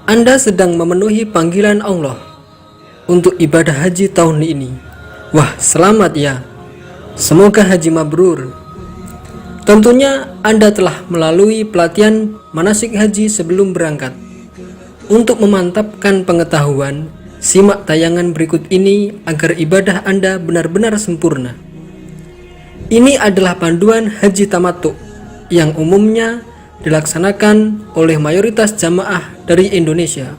Anda sedang memenuhi panggilan Allah untuk ibadah haji tahun ini. Wah, selamat ya. Semoga haji mabrur. Tentunya Anda telah melalui pelatihan manasik haji sebelum berangkat. Untuk memantapkan pengetahuan, simak tayangan berikut ini agar ibadah Anda benar-benar sempurna. Ini adalah panduan haji tamattu yang umumnya dilaksanakan oleh mayoritas jamaah dari Indonesia.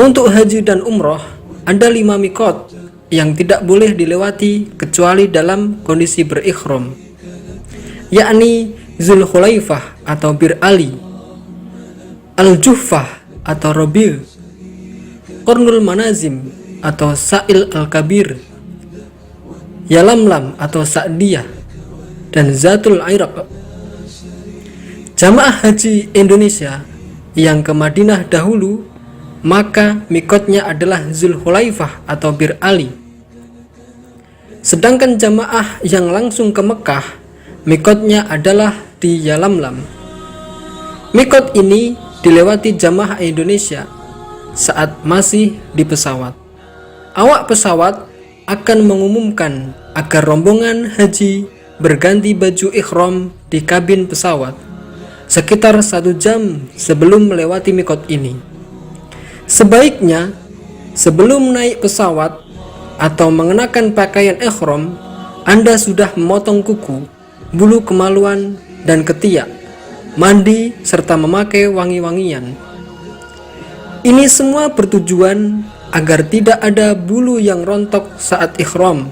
Untuk haji dan umroh, ada 5 mikot yang tidak boleh dilewati kecuali dalam kondisi berikhram, yakni Zulhulaifah atau Bir Ali, Al-Juhfah atau Robil, Qarnul Manazim atau Sa'il Al-Kabir, Yalamlam atau Sa'diyah, dan Zatul Iraq. Jamaah haji Indonesia yang ke Madinah dahulu, maka mikotnya adalah Zulhulaifah atau Bir Ali. Sedangkan jamaah yang langsung ke Mekah, mikotnya adalah di Yalamlam. Mikot ini dilewati jamaah Indonesia saat masih di pesawat. Awak pesawat akan mengumumkan agar rombongan haji berganti baju ikhram di kabin pesawat sekitar 1 jam sebelum melewati mikot ini. Sebaiknya sebelum naik pesawat atau mengenakan pakaian ikhram, Anda sudah memotong kuku, bulu kemaluan dan ketiak, mandi serta memakai wangi-wangian. Ini semua bertujuan agar tidak ada bulu yang rontok saat ikhram.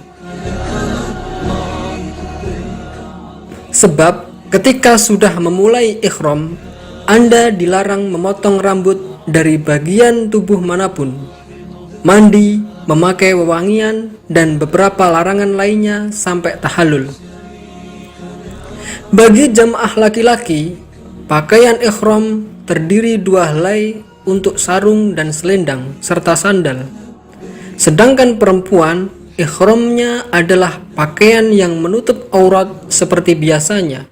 Sebab ketika sudah memulai ikhram, Anda dilarang memotong rambut dari bagian tubuh manapun, mandi, memakai wewangian, dan beberapa larangan lainnya sampai tahallul. Bagi jamaah laki-laki, pakaian ikhram terdiri 2 helai untuk sarung dan selendang serta sandal. Sedangkan perempuan, ikhramnya adalah pakaian yang menutup aurat seperti biasanya,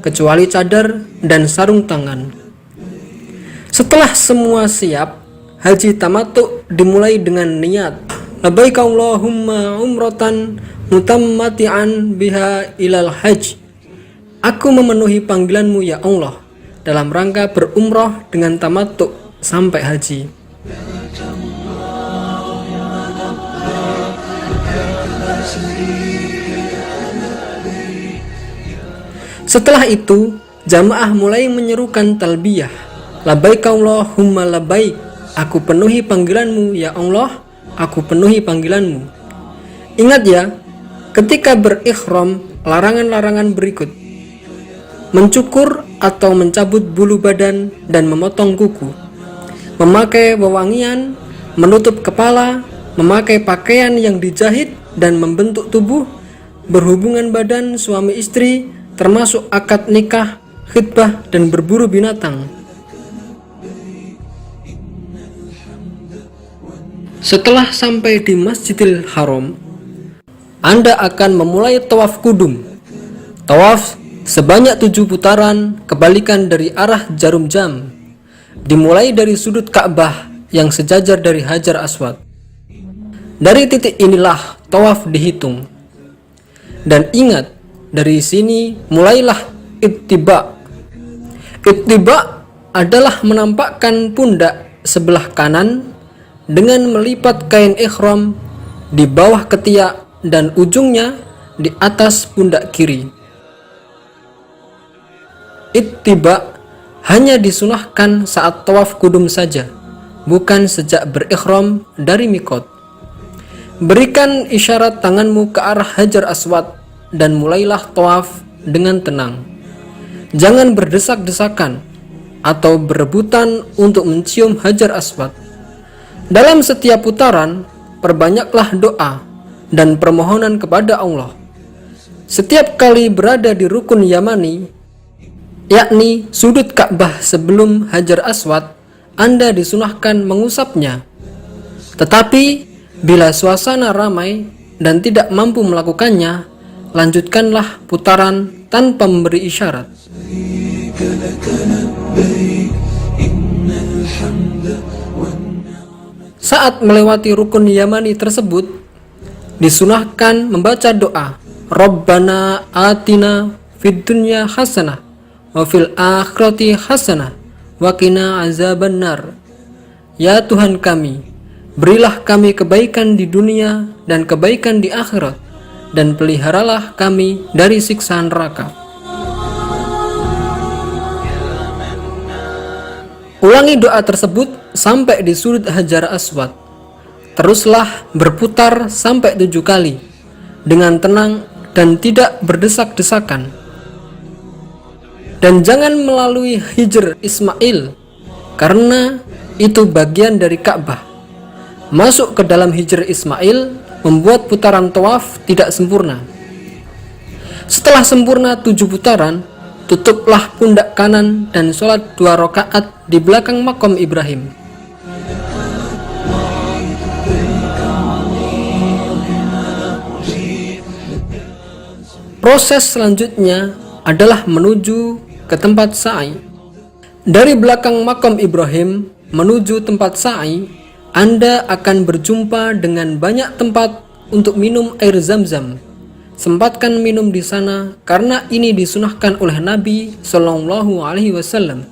kecuali cadar dan sarung tangan. Setelah semua siap, haji tamattu dimulai dengan niat labbaik Allahumma umratan mutammati'an biha ilal hajj. Aku memenuhi panggilanmu ya Allah dalam rangka berumroh dengan tamattu sampai haji. Setelah itu, jamaah mulai menyerukan talbiyah labbaik Allahumma labbaik. Aku penuhi panggilanmu ya Allah, aku penuhi panggilanmu. Ingat ya, ketika berikhram, larangan-larangan berikut: mencukur atau mencabut bulu badan dan memotong kuku, memakai wewangian, menutup kepala, memakai pakaian yang dijahit dan membentuk tubuh, berhubungan badan suami istri, termasuk akad nikah, khitbah, dan berburu binatang. Setelah sampai di Masjidil Haram, Anda akan memulai tawaf kudum. Tawaf sebanyak 7 putaran kebalikan dari arah jarum jam, dimulai dari sudut Ka'bah yang sejajar dari Hajar Aswad. Dari titik inilah tawaf dihitung. Dan ingat, dari sini mulailah ittiba. Ittiba adalah menampakkan pundak sebelah kanan dengan melipat kain ikhram di bawah ketiak dan ujungnya di atas pundak kiri. Ittiba hanya disunahkan saat tawaf kudum saja, bukan sejak berikhram dari mikot. Berikan isyarat tanganmu ke arah Hajar Aswad dan mulailah tawaf dengan tenang. Jangan berdesak-desakan atau berebutan untuk mencium Hajar Aswad. Dalam setiap putaran, perbanyaklah doa dan permohonan kepada Allah. Setiap kali berada di rukun Yamani, yakni sudut Ka'bah sebelum Hajar Aswad, Anda disunahkan mengusapnya. Tetapi bila suasana ramai dan tidak mampu melakukannya, lanjutkanlah putaran tanpa memberi isyarat. Saat melewati rukun Yamani tersebut, disunahkan membaca doa Rabbana atina fid dunya hasanah wa fil akhirati hasanah wa qina azabannar. Ya Tuhan kami, berilah kami kebaikan di dunia dan kebaikan di akhirat, dan peliharalah kami dari siksa neraka. Ulangi doa tersebut sampai di sudut Hajar Aswad. Teruslah berputar sampai 7 kali dengan tenang dan tidak berdesak-desakan. Dan jangan melalui Hijr Ismail, karena itu bagian dari Ka'bah. Masuk ke dalam Hijr Ismail membuat putaran tawaf tidak sempurna. Setelah sempurna 7 putaran, tutuplah pundak kanan dan sholat 2 rakaat di belakang makom Ibrahim. Proses selanjutnya adalah menuju ke tempat sa'i. Dari belakang makom Ibrahim menuju tempat sa'i, Anda akan berjumpa dengan banyak tempat untuk minum air Zam-Zam. Sempatkan minum di sana karena ini disunahkan oleh Nabi Shallallahu Alaihi Wasallam.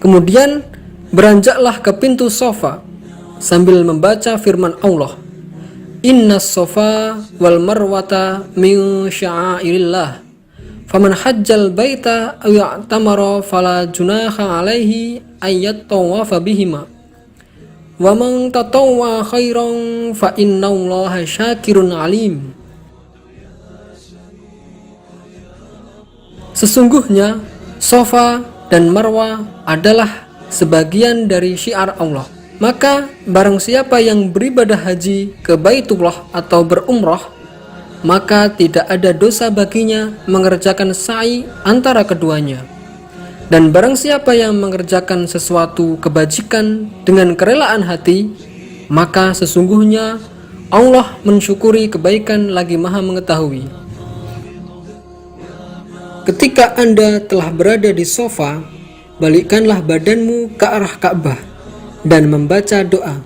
Kemudian beranjaklah ke pintu Safa sambil membaca firman Allah, Inna Safa wal Marwata min sya'airillah, faman hajjal baita aw ya'tamara fala junaha alaihi ayyat tawafa bihima, wa man tatawwa khairan fa innallaha syakirun alim. Sesungguhnya Safa dan Marwa adalah sebagian dari syiar Allah. Maka barang siapa yang beribadah haji ke Baitullah atau berumrah, maka tidak ada dosa baginya mengerjakan sa'i antara keduanya. Dan barang siapa yang mengerjakan sesuatu kebajikan dengan kerelaan hati, maka sesungguhnya Allah mensyukuri kebaikan lagi Maha mengetahui. Ketika Anda telah berada di Safa, balikkanlah badanmu ke arah Ka'bah dan membaca doa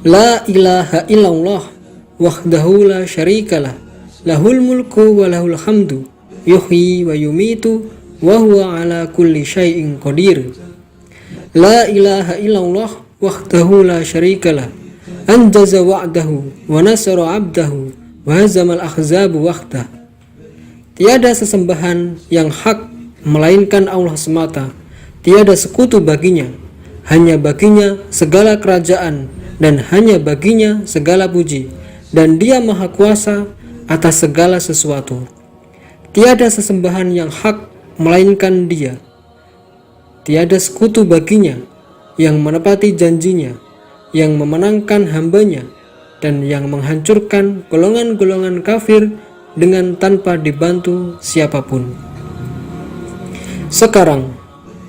La ilaha illallah wahdahu la syarikalah lahul mulku wa lahul hamdu yuhyi wa yumitu wa huwa ala kulli syai'in qadir. La ilaha illallah wahdahu la syarikalah anjaza wa'dahu wa nasara 'abdahu wa hazamal ahzabu wahdah. Tiada sesembahan yang hak melainkan Allah semata, tiada sekutu baginya, hanya baginya segala kerajaan dan hanya baginya segala puji, dan dia maha kuasa atas segala sesuatu. Tiada sesembahan yang hak melainkan dia, tiada sekutu baginya, yang menepati janjinya, yang memenangkan hambanya, dan yang menghancurkan golongan-golongan kafir dengan tanpa dibantu siapapun. Sekarang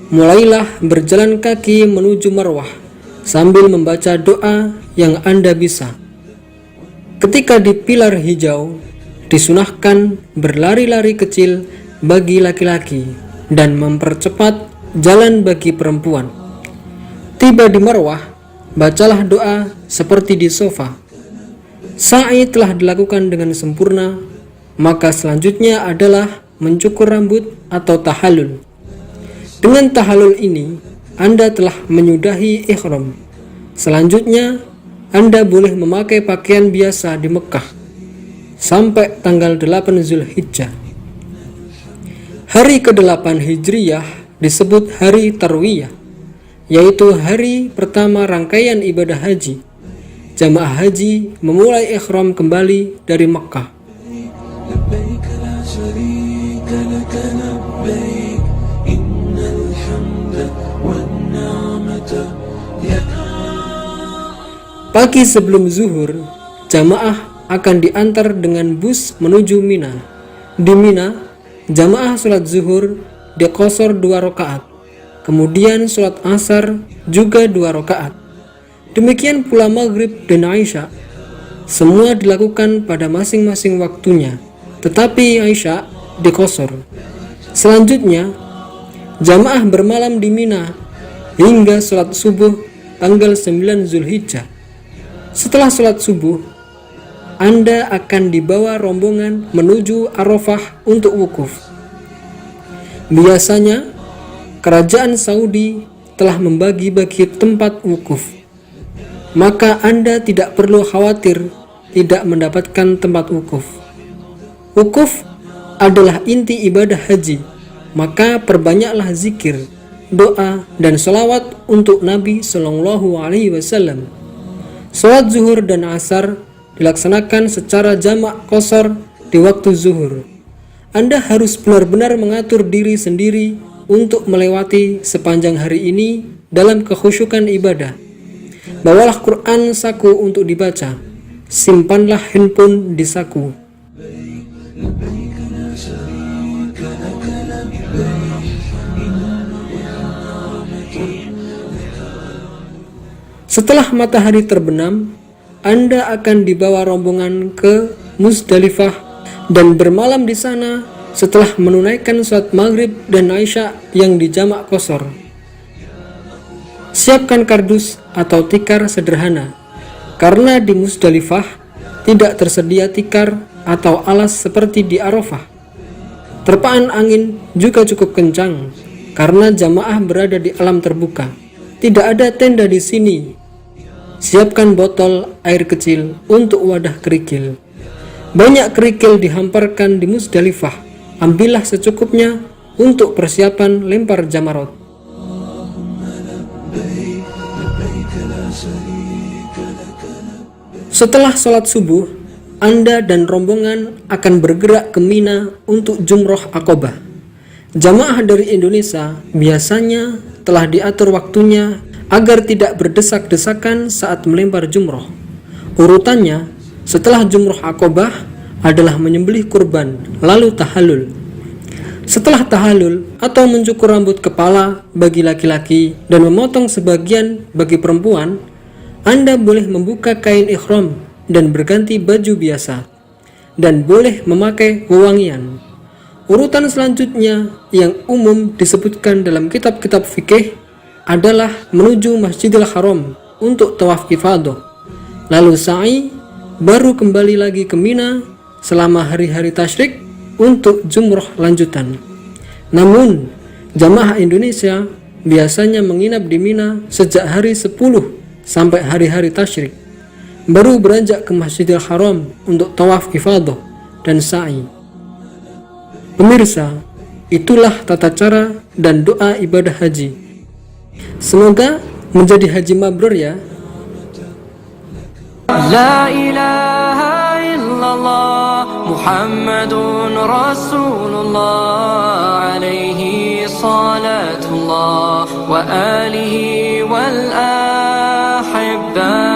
mulailah berjalan kaki menuju Marwah sambil membaca doa yang Anda bisa. Ketika di pilar hijau, disunahkan berlari-lari kecil bagi laki-laki dan mempercepat jalan bagi perempuan. Tiba di Marwah, bacalah doa seperti di Safa. Sa'i telah dilakukan dengan sempurna, maka selanjutnya adalah mencukur rambut atau tahallul. Dengan tahallul ini, Anda telah menyudahi ihram. Selanjutnya, Anda boleh memakai pakaian biasa di Mekah sampai tanggal 8 Zulhijjah. Hari ke-8 Hijriyah disebut hari Tarwiyah, yaitu hari pertama rangkaian ibadah haji. Jamaah haji memulai ihram kembali dari Mekah. Pagi sebelum zuhur, jamaah akan diantar dengan bus menuju Mina. Di Mina, jamaah sholat zuhur diqashar 2 rakaat. Kemudian sholat asar juga 2 rakaat. Demikian pula maghrib dan Isya. Semua dilakukan pada masing-masing waktunya, tetapi Isya diqashar. Selanjutnya, Jamaah bermalam di Mina hingga sholat subuh tanggal 9 Zulhijjah. Setelah sholat subuh, Anda akan dibawa rombongan menuju Arafah untuk wukuf. Biasanya, kerajaan Saudi telah membagi-bagi tempat wukuf, maka Anda tidak perlu khawatir tidak mendapatkan tempat wukuf. Wukuf adalah inti ibadah haji, maka perbanyaklah zikir, doa, dan sholawat untuk Nabi Shallallahu Alaihi Wasallam. Sholat zuhur dan asar dilaksanakan secara jamak qashar di waktu zuhur. Anda harus benar-benar mengatur diri sendiri untuk melewati sepanjang hari ini dalam kekhusyukan ibadah. Bawalah Quran saku untuk dibaca. Simpanlah handphone di saku. Setelah matahari terbenam, Anda akan dibawa rombongan ke Muzdalifah dan bermalam di sana setelah menunaikan sholat maghrib dan isya yang dijamak qashar. Siapkan kardus atau tikar sederhana, karena di Muzdalifah tidak tersedia tikar atau alas seperti di Arafah. Terpaan angin juga cukup kencang karena jamaah berada di alam terbuka. Tidak ada tenda di sini. Siapkan botol air kecil untuk wadah kerikil. Banyak kerikil dihamparkan di Muzdalifah. Ambillah secukupnya untuk persiapan lempar jamarot. Setelah sholat subuh, Anda dan rombongan akan bergerak ke Mina untuk Jumroh Aqobah. Jamaah dari Indonesia biasanya telah diatur waktunya agar tidak berdesak-desakan saat melempar jumroh. Urutannya, setelah Jumroh Aqobah adalah menyembelih kurban, lalu tahallul. Setelah tahallul atau mencukur rambut kepala bagi laki-laki dan memotong sebagian bagi perempuan, Anda boleh membuka kain ihram dan berganti baju biasa, dan boleh memakai wewangian. Urutan selanjutnya yang umum disebutkan dalam kitab-kitab fikih adalah menuju Masjidil Haram untuk tawaf ifadah, lalu sa'i, baru kembali lagi ke Mina selama hari-hari tasyrik untuk jumroh lanjutan. Namun, jamaah Indonesia biasanya menginap di Mina sejak hari 10 sampai hari-hari tasyrik, baru beranjak ke Masjidil Haram untuk tawaf ifadah dan sa'i. Pemirsa, itulah tata cara dan doa ibadah haji. Semoga menjadi haji mabrur ya. La ilaha illallah Muhammadun Rasulullah alaihi salatullah wa alihi wal ahibba.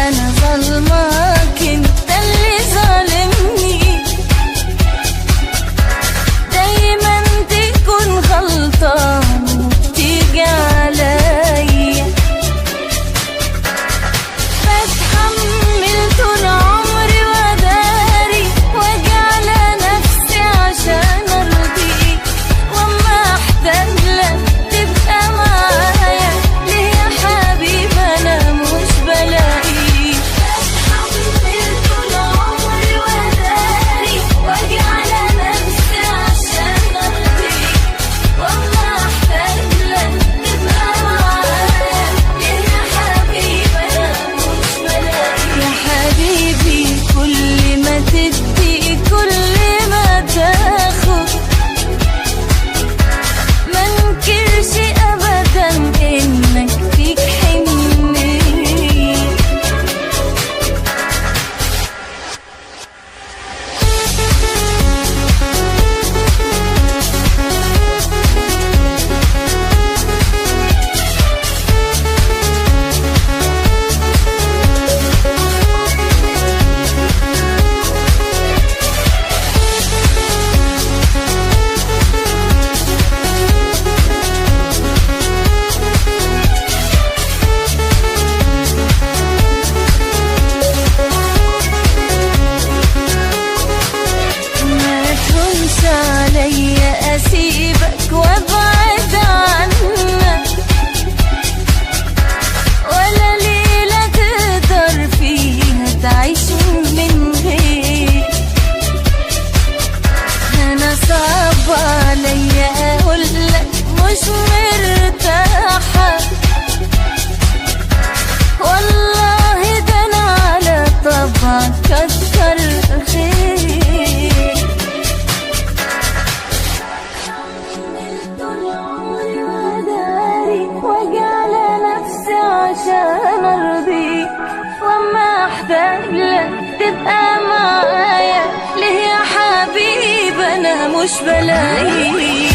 أنا ظلمك انت اللي ظالمني، دايما تكون غلطان وبتيجي عليا، بتحمل طول عمري وداري واجي على نفسي عشان ارضيك، واما احتاج لك تبقى معايا، ليه يا حبيبي انا مش بلاقيك. بتحمل طول عمري وداري واجي على نفسي عشان ارضيك، واما احتاج لك تبقى معايا، ليه يا حبيبي انا مش بلاقيك. يا حبيبي كل ما تدي كل ما تاخد، ما انكرش ابدا انك فيك حنية. ما تهونش عليا اسيبك وابعد عنك، ولا ليلة تقدر فيها تعيش من غير. انا صعب عليا اقولك مش مرتاحة، والله ده انا على طبعك كتر خير. طول عمري وداري واجي على نفسي عشان ارضيك، واما احتاج لك تبقى معايا، ليه يا حبيبي انا مش بلاقيك.